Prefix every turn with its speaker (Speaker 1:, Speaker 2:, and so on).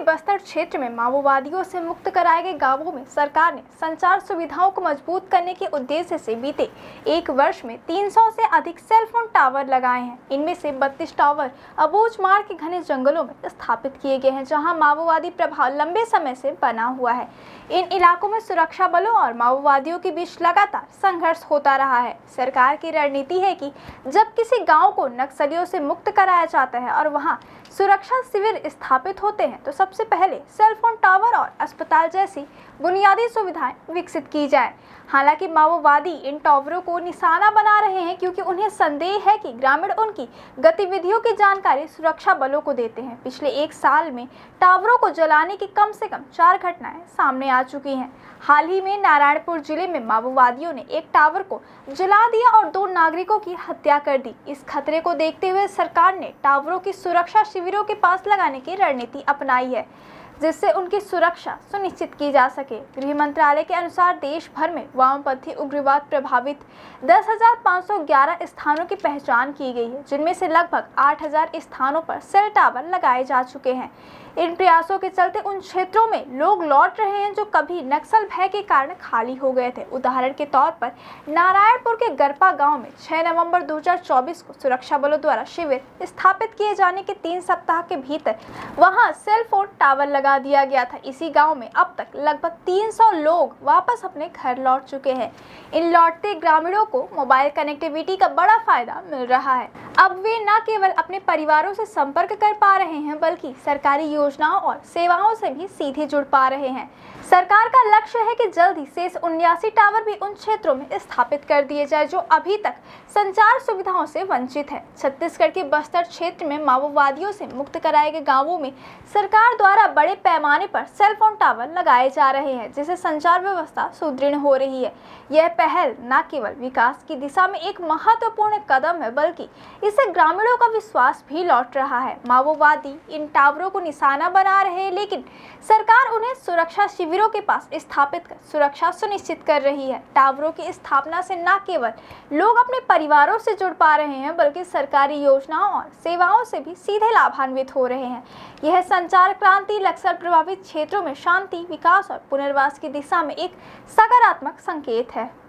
Speaker 1: बस्तर क्षेत्र में माओवादियों से मुक्त कराए गए गांवों में सरकार ने संचार सुविधाओं को मजबूत करने के उद्देश्य से बीते एक वर्ष में 300 से अधिक सेल फोन टावर लगाए हैं। इनमें से 32 टावर अबूझमाड़ के घने जंगलों में स्थापित किए गए हैं, जहां माओवादी प्रभाव लंबे समय से बना हुआ है। इन इलाकों में सुरक्षा बलों और माओवादियों के बीच लगातार संघर्ष होता रहा है। सरकार की रणनीति है कि जब किसी गाँव को नक्सलियों से मुक्त कराया जाता है और वहाँ सुरक्षा शिविर स्थापित होते हैं तो सबसे पहले सेल फोन टावर और अस्पताल जैसी बुनियादी सुविधाएं विकसित की जाए। हालांकि माओवादी इन टावरों को निशाना बना रहे हैं क्योंकि उन्हें संदेह है कि ग्रामीण उनकी गतिविधियों की जानकारी सुरक्षा बलों को देते हैं। पिछले एक साल में टावरों को जलाने की कम से कम 4 घटनाएं सामने आ चुकी हैं। हाल ही में नारायणपुर जिले में माओवादियों ने एक टावर को जला दिया और 2 नागरिकों की हत्या कर दी। इस खतरे को देखते हुए सरकार ने टावरों की सुरक्षा शिविरों के पास लगाने की रणनीति अपनाई है, जिससे उनकी सुरक्षा सुनिश्चित की जा सके। गृह मंत्रालय के अनुसार देश भर में वामपंथी उग्रवाद प्रभावित 10,511 स्थानों की पहचान की गई है, जिनमें से लगभग 8,000 स्थानों पर सेल टावर लगाए जा चुके हैं। इन प्रयासों के चलते उन क्षेत्रों में लोग लौट रहे हैं जो कभी नक्सल भय के कारण खाली हो गए थे। उदाहरण के तौर पर नारायणपुर के गरपा गांव में 6 नवंबर 2024 को सुरक्षा बलों द्वारा शिविर स्थापित किए जाने के 3 सप्ताह के भीतर वहां सेल फोन टावर लगा दिया गया था। इसी गांव में अब तक लगभग 300 लोग वापस अपने घर लौट चुके हैं। इन लौटते ग्रामीणों को मोबाइल कनेक्टिविटी का बड़ा फायदा मिल रहा है। अब वे न केवल अपने परिवारों से संपर्क कर पा रहे हैं, बल्कि सरकारी योजनाओं और सेवाओं से भी सीधे जुड़ पा रहे हैं। सरकार का लक्ष्य है कि जल्द ही शेष 79 टावर भी उन क्षेत्रों में स्थापित कर दिए जाए जो अभी तक संचार सुविधाओं से वंचित है। छत्तीसगढ़ के बस्तर क्षेत्र में माओवादियों से मुक्त कराए गए गांवों में सरकार द्वारा बड़े पैमाने पर सेल फोन टावर लगाए जा रहे हैं, जिससे संचार व्यवस्था सुदृढ़ हो रही है। यह पहल न केवल विकास की दिशा में एक महत्वपूर्ण कदम है, बल्कि इससे ग्रामीणों का विश्वास भी लौट रहा है। माओवादी इन टावरों को निशाना बना रहे हैं, लेकिन सरकार उन्हें सुरक्षा शिविरों के पास स्थापित कर सुरक्षा सुनिश्चित कर रही है। टावरों की स्थापना से न केवल लोग अपने परिवारों से जुड़ पा रहे हैं, बल्कि सरकारी योजनाओं और सेवाओं से भी सीधे लाभान्वित हो रहे हैं। यह संचार क्रांति नक्सल प्रभावित क्षेत्रों में शांति, विकास और पुनर्वास की दिशा में एक सकारात्मक संकेत है।